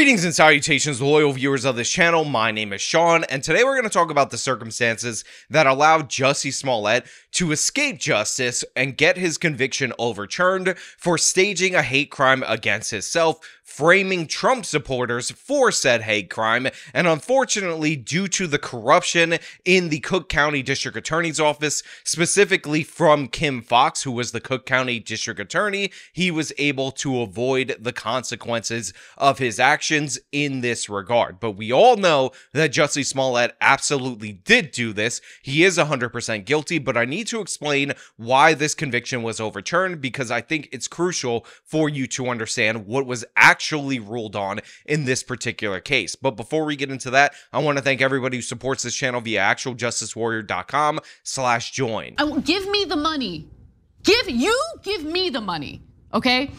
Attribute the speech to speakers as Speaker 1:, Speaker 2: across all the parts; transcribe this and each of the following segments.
Speaker 1: Greetings and salutations, loyal viewers of this channel. My name is Sean, and today we're going to talk about the circumstances that allowed Jussie Smollett to escape justice and get his conviction overturned for staging a hate crime against himself, framing Trump supporters for said hate crime, and unfortunately, due to the corruption in the Cook County District Attorney's Office, specifically from Kim Foxx, who was the Cook County District Attorney, he was able to avoid the consequences of his actions in this regard. But we all know that Jussie Smollett absolutely did do this. He is 100% guilty, but I need to explain why this conviction was overturned, because I think it's crucial for you to understand what was actually ruled on in this particular case. But before we get into that, I want to thank everybody who supports this channel via actualjusticewarrior.com/join.
Speaker 2: Give me the money. Give me the money, okay?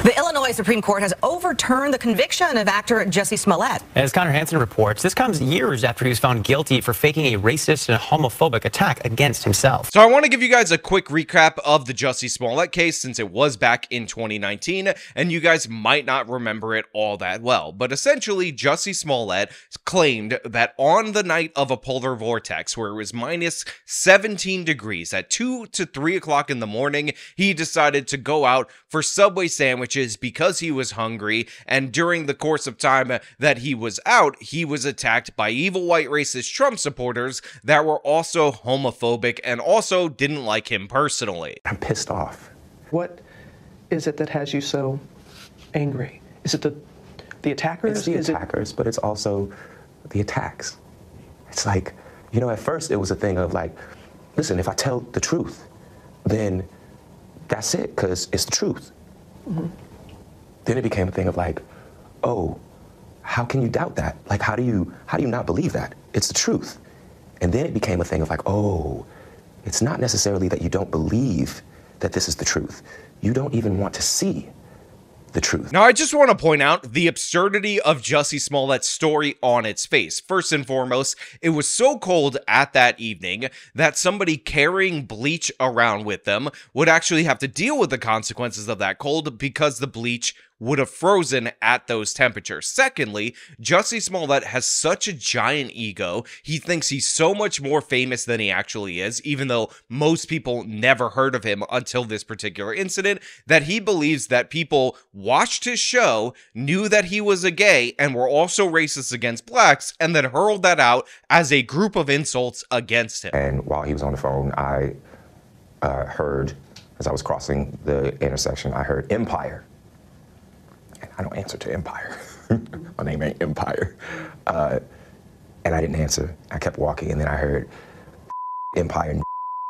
Speaker 3: The Illinois Supreme Court has overturned the conviction of actor Jussie Smollett.
Speaker 4: As Connor Hansen reports, this comes years after he was found guilty for faking a racist and homophobic attack against himself.
Speaker 1: So I want to give you guys a quick recap of the Jussie Smollett case, since it was back in 2019, and you guys might not remember it all that well. But essentially, Jussie Smollett claimed that on the night of a polar vortex, where it was minus 17 degrees at 2 to 3 o'clock in the morning, he decided to go out for Subway sandwiches because he was hungry, and during the course of time that he was out, he was attacked by evil white racist Trump supporters that were also homophobic and also didn't like him personally.
Speaker 5: I'm pissed off. What is it that has you so angry? Is it the attackers?
Speaker 6: It's the attackers, but it's also the attacks. It's like, you know, at first it was a thing of like, listen, if I tell the truth, then that's it, because it's the truth. Mm-hmm. Then it became a thing of like, oh, how can you doubt that? Like, how do you not believe that? It's the truth. And then it became a thing of like, oh, it's not necessarily that you don't believe that this is the truth. You don't even want to see the truth.
Speaker 1: Now, I just want to point out the absurdity of Jussie Smollett's story on its face. First and foremost, it was so cold at that evening that somebody carrying bleach around with them would actually have to deal with the consequences of that cold, because the bleach would have frozen at those temperatures. Secondly, Jussie Smollett has such a giant ego. He thinks he's so much more famous than he actually is, even though most people never heard of him until this particular incident, that he believes that people watched his show, knew that he was a gay, and were also racist against blacks, and then hurled that out as a group of insults against him.
Speaker 6: And while he was on the phone, I heard, as I was crossing the intersection, I heard Empire. I don't answer to Empire. My name ain't Empire. And I didn't answer. I kept walking, and then I heard Empire.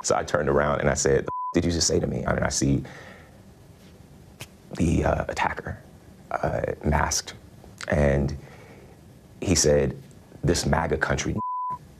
Speaker 6: So I turned around and I said, did you just say to me? And I see the attacker masked. And he said, this MAGA country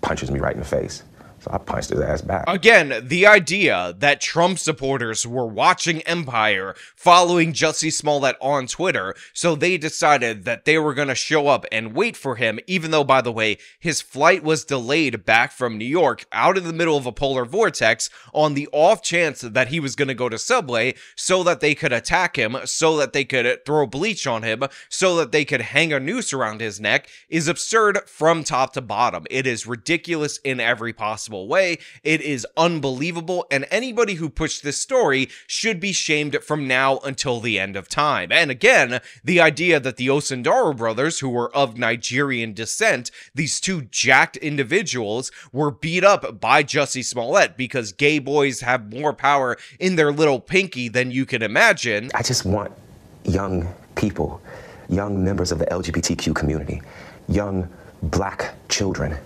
Speaker 6: punches me right in the face. So I punched his ass back.
Speaker 1: Again, the idea that Trump supporters were watching Empire, following Jussie Smollett on Twitter, so they decided that they were going to show up and wait for him, even though, by the way, his flight was delayed back from New York out in the middle of a polar vortex on the off chance that he was going to go to Subway so that they could attack him, so that they could throw bleach on him, so that they could hang a noose around his neck, is absurd from top to bottom. It is ridiculous in every possible way. It is unbelievable, and anybody who pushed this story should be shamed from now until the end of time. And again, the idea that the Osundaro brothers, who were of Nigerian descent, these two jacked individuals, were beat up by Jussie Smollett because gay boys have more power in their little pinky than you can imagine.
Speaker 6: I just want young people, young members of the LGBTQ community, young black children,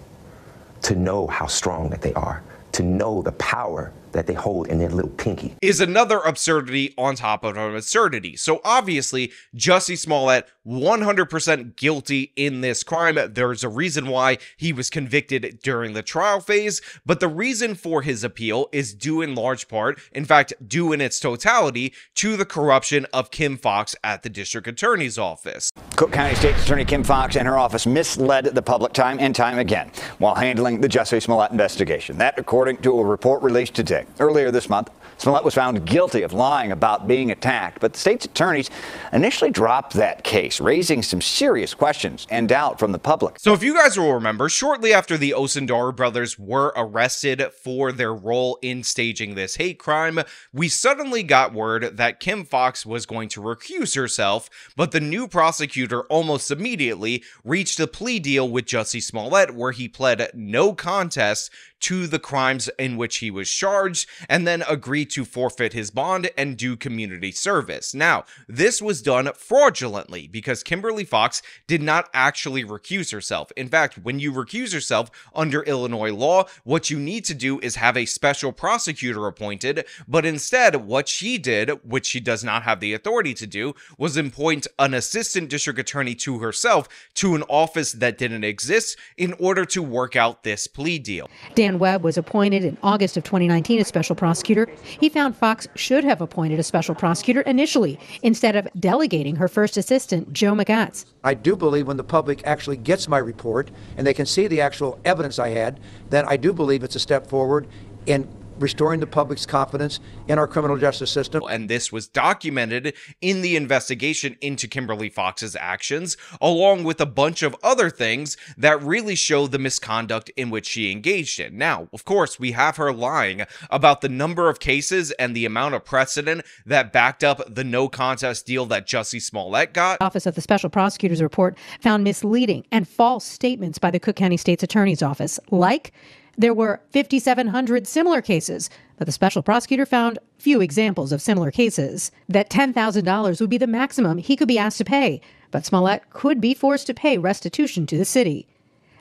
Speaker 6: to know how strong that they are, to know the power that they hold in their little pinky.
Speaker 1: Is another absurdity on top of an absurdity. So obviously, Jussie Smollett, 100% guilty in this crime. There's a reason why he was convicted during the trial phase, but the reason for his appeal is due in large part, in fact, due in its totality, to the corruption of Kim Foxx at the District Attorney's Office.
Speaker 7: Cook County State's Attorney Kim Foxx and her office misled the public time and time again while handling the Jussie Smollett investigation. That, according to a report released today. Earlier this month, Smollett was found guilty of lying about being attacked, but the state's attorneys initially dropped that case, raising some serious questions and doubt from the public.
Speaker 1: So if you guys will remember, shortly after the Osundaru brothers were arrested for their role in staging this hate crime, we suddenly got word that Kim Foxx was going to recuse herself, but the new prosecutor almost immediately reached a plea deal with Jussie Smollett where he pled no contest to the crimes in which he was charged, and then agreed to forfeit his bond and do community service. Now, this was done fraudulently because Kimberly Foxx did not actually recuse herself. In fact, when you recuse yourself under Illinois law, what you need to do is have a special prosecutor appointed, but instead, what she did, which she does not have the authority to do, was appoint an assistant district attorney to herself to an office that didn't exist in order to work out this plea deal.
Speaker 8: Dan Webb was appointed in August of 2019 as special prosecutor. He found Foxx should have appointed a special prosecutor initially instead of delegating her first assistant, Joe McGatz.
Speaker 9: I do believe when the public actually gets my report and they can see the actual evidence I had, then I do believe it's a step forward in restoring the public's confidence in our criminal justice system.
Speaker 1: And this was documented in the investigation into Kimberly Foxx's actions, along with a bunch of other things that really show the misconduct in which she engaged in. Now, of course, we have her lying about the number of cases and the amount of precedent that backed up the no contest deal that Jussie Smollett got.
Speaker 8: Office of the Special Prosecutor's report found misleading and false statements by the Cook County State's Attorney's Office, like there were 5,700 similar cases, but the special prosecutor found few examples of similar cases. That $10,000 would be the maximum he could be asked to pay, but Smollett could be forced to pay restitution to the city.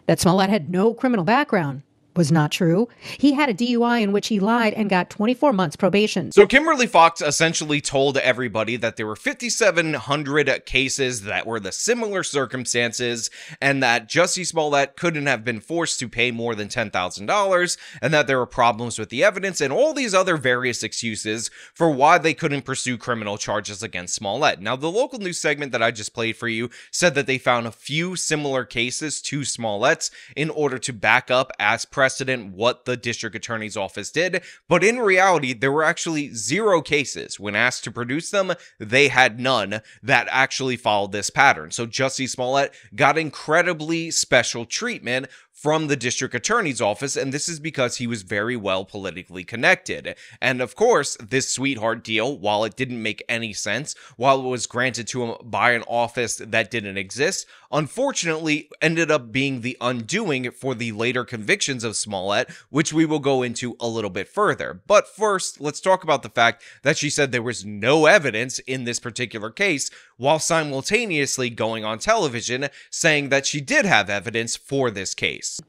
Speaker 8: That Smollett had no criminal background was not true. He had a DUI in which he lied and got 24 months probation.
Speaker 1: So Kimberly Foxx essentially told everybody that there were 5,700 cases that were the similar circumstances, and that Jussie Smollett couldn't have been forced to pay more than $10,000, and that there were problems with the evidence, and all these other various excuses for why they couldn't pursue criminal charges against Smollett. Now, the local news segment that I just played for you said that they found a few similar cases to Smollett's in order to back up as precedent what the district attorney's office did, but in reality, there were actually 0 cases. When asked to produce them, they had none that actually followed this pattern. So Jussie Smollett got incredibly special treatment from the district attorney's office, and this is because he was very well politically connected. And of course, this sweetheart deal, while it didn't make any sense, while it was granted to him by an office that didn't exist, unfortunately ended up being the undoing for the later convictions of Smollett, which we will go into a little bit further. But first, let's talk about the fact that she said there was no evidence in this particular case, while simultaneously going on television saying that she did have evidence for this case.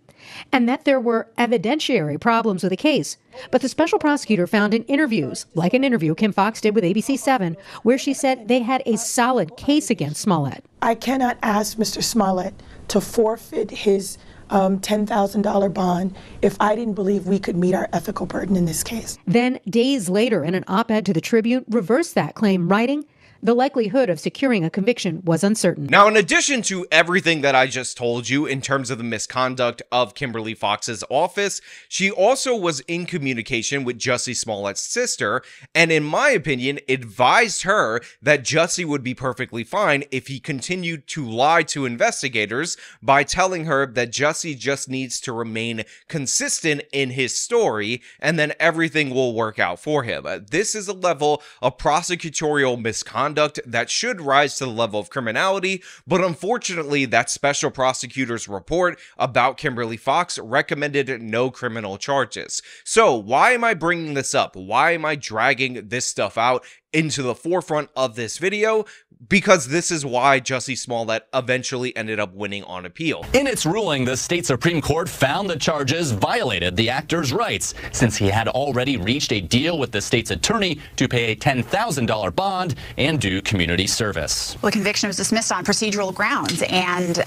Speaker 8: And that there were evidentiary problems with the case. But the special prosecutor found in interviews, like an interview Kim Foxx did with ABC 7, where she said they had a solid case against Smollett.
Speaker 10: I cannot ask Mr. Smollett to forfeit his $10,000 bond if I didn't believe we could meet our ethical burden in this case.
Speaker 8: Then, days later, in an op-ed to the Tribune, reversed that claim, writing, the likelihood of securing a conviction was uncertain.
Speaker 1: Now, in addition to everything that I just told you in terms of the misconduct of Kimberly Foxx's office, she also was in communication with Jussie Smollett's sister, and in my opinion, advised her that Jussie would be perfectly fine if he continued to lie to investigators by telling her that Jussie just needs to remain consistent in his story, and then everything will work out for him. This is a level of prosecutorial misconduct that should rise to the level of criminality, but unfortunately that special prosecutor's report about Kimberly Foxx recommended no criminal charges. So why am I bringing this up? Why am I dragging this stuff out into the forefront of this video? Because this is why Jussie Smollett eventually ended up winning on appeal.
Speaker 11: In its ruling, the state Supreme Court found the charges violated the actor's rights, since he had already reached a deal with the state's attorney to pay a $10,000 bond and do community service.
Speaker 12: Well, the conviction was dismissed on procedural grounds, and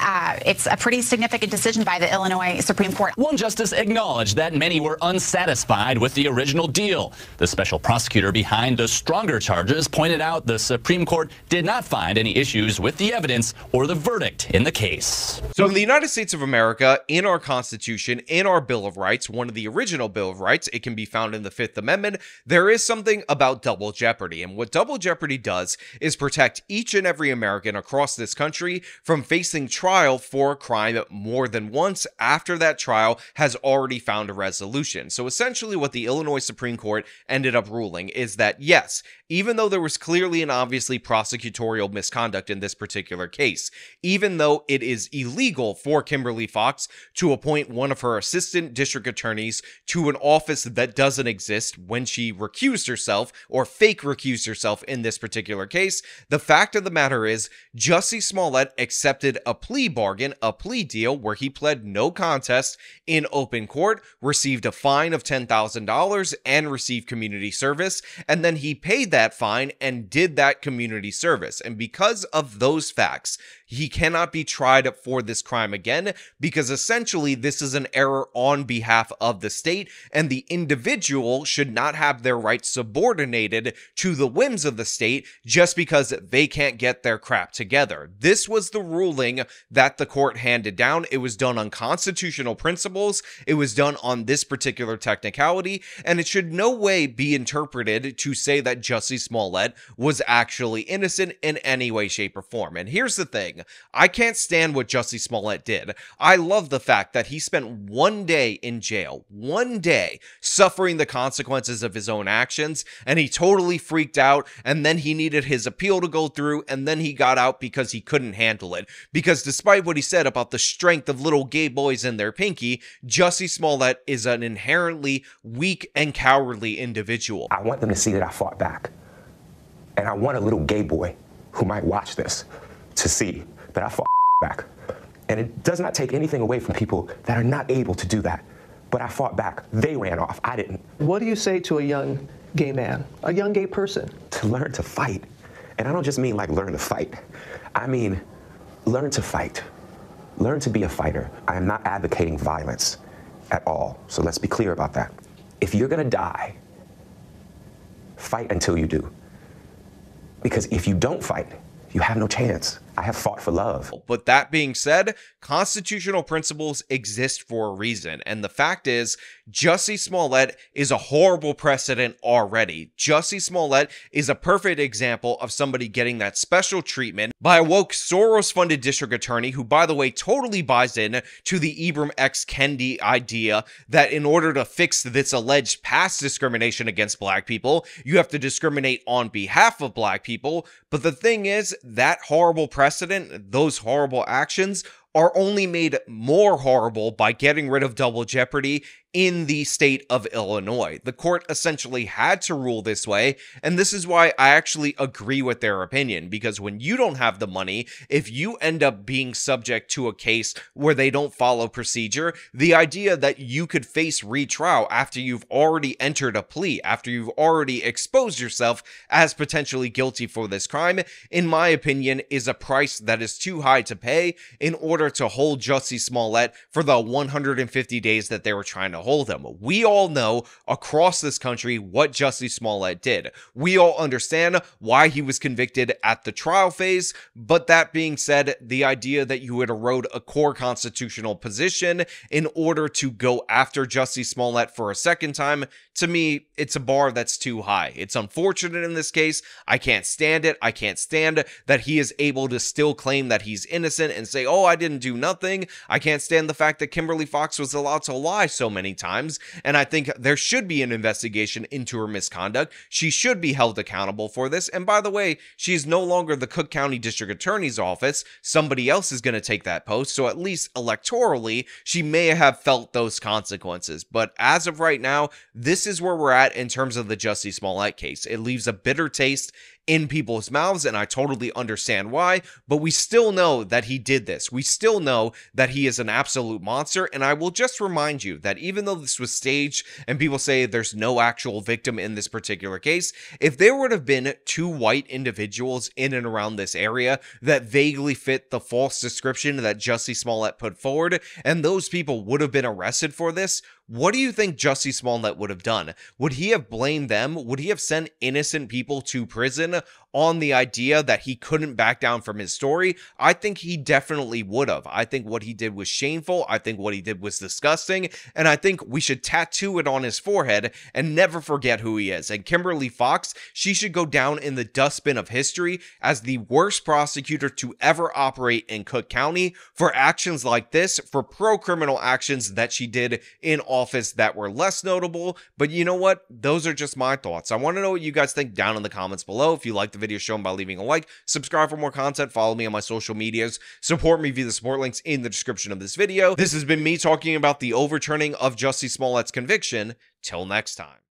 Speaker 12: it's a pretty significant decision by the Illinois Supreme Court.
Speaker 11: One justice acknowledged that many were unsatisfied with the original deal. The special prosecutor behind the stronger charges charges, pointed out the Supreme Court did not find any issues with the evidence or the verdict in the case.
Speaker 1: So in the United States of America, in our Constitution, in our Bill of Rights, one of the original Bill of Rights, it can be found in the Fifth Amendment, there is something about double jeopardy. And what double jeopardy does is protect each and every American across this country from facing trial for a crime more than once after that trial has already found a resolution. So essentially what the Illinois Supreme Court ended up ruling is that, yes, even though there was clearly and obviously prosecutorial misconduct in this particular case, even though it is illegal for Kimberly Fox to appoint one of her assistant district attorneys to an office that doesn't exist when she recused herself or fake recused herself in this particular case, the fact of the matter is Jussie Smollett accepted a plea bargain, a plea deal where he pled no contest in open court, received a fine of $10,000 and received community service, and then he paid that fine and did that community service. And because of those facts, he cannot be tried for this crime again, because essentially this is an error on behalf of the state, and the individual should not have their rights subordinated to the whims of the state just because they can't get their crap together. This was the ruling that the court handed down. It was done on constitutional principles. It was done on this particular technicality, and it should no way be interpreted to say that Jussie Smollett was actually innocent in any way, shape, or form. And here's the thing. I can't stand what Jussie Smollett did. I love the fact that he spent one day in jail, one day, suffering the consequences of his own actions, and he totally freaked out, and then he needed his appeal to go through, and then he got out because he couldn't handle it. Because despite what he said about the strength of little gay boys and their pinky, Jussie Smollett is an inherently weak and cowardly individual.
Speaker 6: I want them to see that I fought back. And I want a little gay boy who might watch this to see that I fought back. And it does not take anything away from people that are not able to do that. But I fought back. They ran off. I didn't.
Speaker 5: What do you say to a young gay man, a young gay person?
Speaker 6: To learn to fight. And I don't just mean like learn to fight. I mean, learn to fight. Learn to be a fighter. I am not advocating violence at all. So let's be clear about that. If you're gonna die, fight until you do. Because if you don't fight, you have no chance. I have fought for love.
Speaker 1: But that being said, constitutional principles exist for a reason. And the fact is, Jussie Smollett is a horrible precedent already. Jussie Smollett is a perfect example of somebody getting that special treatment by a woke Soros-funded district attorney who, by the way, totally buys in to the Ibram X. Kendi idea that in order to fix this alleged past discrimination against black people, you have to discriminate on behalf of black people. But the thing is, that horrible precedent, those horrible actions, are only made more horrible by getting rid of double jeopardy in the state of Illinois. The court essentially had to rule this way, and this is why I actually agree with their opinion, because when you don't have the money, if you end up being subject to a case where they don't follow procedure, the idea that you could face retrial after you've already entered a plea, after you've already exposed yourself as potentially guilty for this crime, in my opinion, is a price that is too high to pay in order to hold Jussie Smollett for the 150 days that they were trying to hold him. We all know across this country what Jussie Smollett did. We all understand why he was convicted at the trial phase, but that being said, the idea that you would erode a core constitutional position in order to go after Jussie Smollett for a second time, to me, it's a bar that's too high. It's unfortunate in this case. I can't stand it. I can't stand that he is able to still claim that he's innocent and say, oh, I didn't do nothing. I can't stand the fact that Kimberly Fox was allowed to lie so many times, and I think there should be an investigation into her misconduct. She should be held accountable for this, and by the way, she's no longer the Cook County District Attorney's Office. Somebody else is going to take that post, so at least electorally, she may have felt those consequences. But as of right now, this is where we're at in terms of the Jussie Smollett case. It leaves a bitter taste in people's mouths, and I totally understand why, but we still know that he did this. We still know that he is an absolute monster, and I will just remind you that even though this was staged and people say there's no actual victim in this particular case, if there would have been two white individuals in and around this area that vaguely fit the false description that Jussie Smollett put forward, and those people would have been arrested for this, what do you think Jussie Smollett would have done? Would he have blamed them? Would he have sent innocent people to prison on the idea that he couldn't back down from his story? I think he definitely would have. I think what he did was shameful. I think what he did was disgusting. And I think we should tattoo it on his forehead and never forget who he is. And Kimberly Fox, she should go down in the dustbin of history as the worst prosecutor to ever operate in Cook County for actions like this, for pro-criminal actions that she did in office that were less notable. But you know what? Those are just my thoughts. I want to know what you guys think down in the comments below. If you like the video, show them by leaving a like, subscribe for more content, follow me on my social medias, support me via the support links in the description of this video. This has been me talking about the overturning of Jussie Smollett's conviction. Till next time.